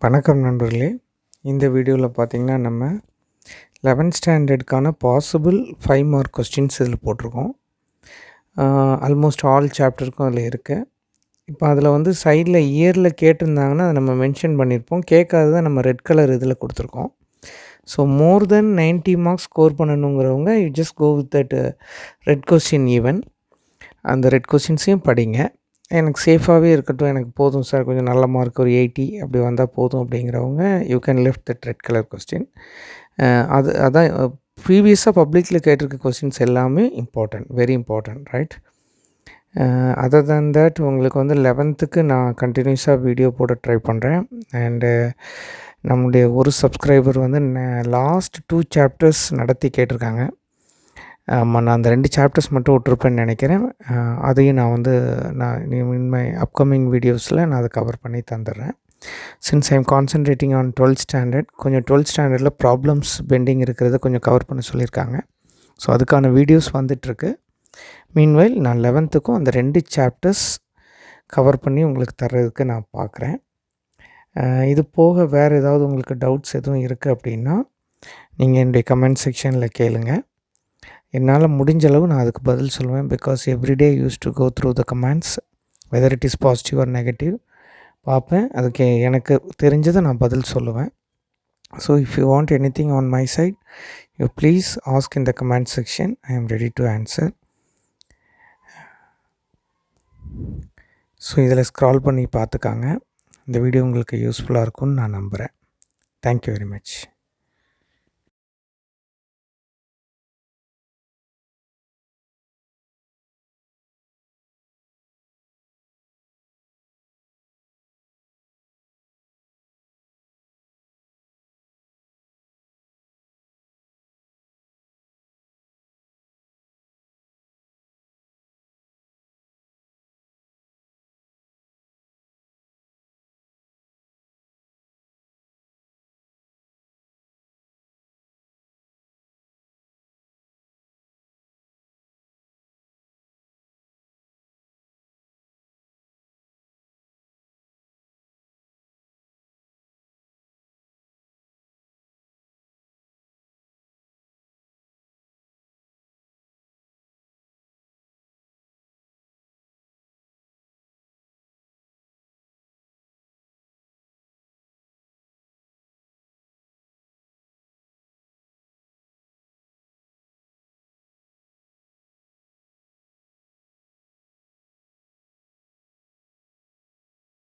வணக்கம் நண்பர்களே. இந்த வீடியோவில் பார்த்திங்கன்னா நம்ம 11th ஸ்டாண்டர்டுக்கான பாசிபிள் 5 மார்க் கொஸ்டின்ஸ் இதில் போட்டிருக்கோம். ஆல்மோஸ்ட் ஆல் சாப்டருக்கும் அதில் இருக்குது. இப்போ அதில் வந்து சைடில் இயரில் கேட்டிருந்தாங்கன்னா அதை நம்ம மென்ஷன் பண்ணியிருப்போம். கேட்காததை நம்ம ரெட் கலர் இதில் கொடுத்துருக்கோம். So more than 90 marks score பண்ணணுங்கிறவங்க you just go with that red question even. அந்த ரெட் கொஸ்டின்ஸையும் படிங்க. எனக்கு சேஃபாகவே இருக்கட்டும், எனக்கு போதும் சார், கொஞ்சம் நல்ல மார்க் ஒரு 80 அப்படி வந்தால் போதும் அப்படிங்கிறவங்க you can lift that red colour question. அதான் ப்ரீவியஸாக பப்ளிக்கில் கேட்டிருக்க கொஸ்டின்ஸ் எல்லாமே important, very important, right? Other than that உங்களுக்கு வந்து 11th நான் கண்டினியூஸாக வீடியோ போட ட்ரை பண்ணுறேன். அண்டு நம்முடைய ஒரு சப்ஸ்கிரைபர் வந்து லாஸ்ட் 2 சாப்டர்ஸ் நடத்தி கேட்டிருக்காங்க. நான் அந்த 2 சாப்டர்ஸ் மட்டும் விட்டுருப்பேன்னு நினைக்கிறேன். அதையும் நான் இன் மை அப்கமிங் வீடியோஸில் நான் அதை கவர் பண்ணி தந்துடுறேன். Since I am concentrating on 12th standard, கொஞ்சம் 12th ஸ்டாண்டர்டில் ப்ராப்ளம்ஸ் பெண்டிங் இருக்கிறத கொஞ்சம் கவர் பண்ண சொல்லியிருக்காங்க. ஸோ அதுக்கான வீடியோஸ் வந்துட்டுருக்கு. மீன்வைல் நான் 11th அந்த 2 சாப்டர்ஸ் கவர் பண்ணி உங்களுக்கு தர்றதுக்கு நான் பார்க்குறேன். இது போக வேறு ஏதாவது உங்களுக்கு டவுட்ஸ் எதுவும் இருக்குது அப்படின்னா நீங்கள் என்னுடைய கமெண்ட் செக்ஷனில் கேளுங்கள். என்னால் முடிஞ்ச அளவு நான் அதுக்கு பதில் சொல்லுவேன். Because everyday use to go through the comments, whether it is positive or negative பார்ப்பேன். அதுக்கு எனக்கு தெரிஞ்சதை நான் பதில் சொல்லுவேன். So if you want anything on my side, you please ask in the comment section. I am ready to answer. So இதில் scroll பண்ணி பார்த்துக்காங்க. இந்த வீடியோ உங்களுக்கு யூஸ்ஃபுல்லாக இருக்கும்னு நான் நம்புகிறேன். Thank you very much.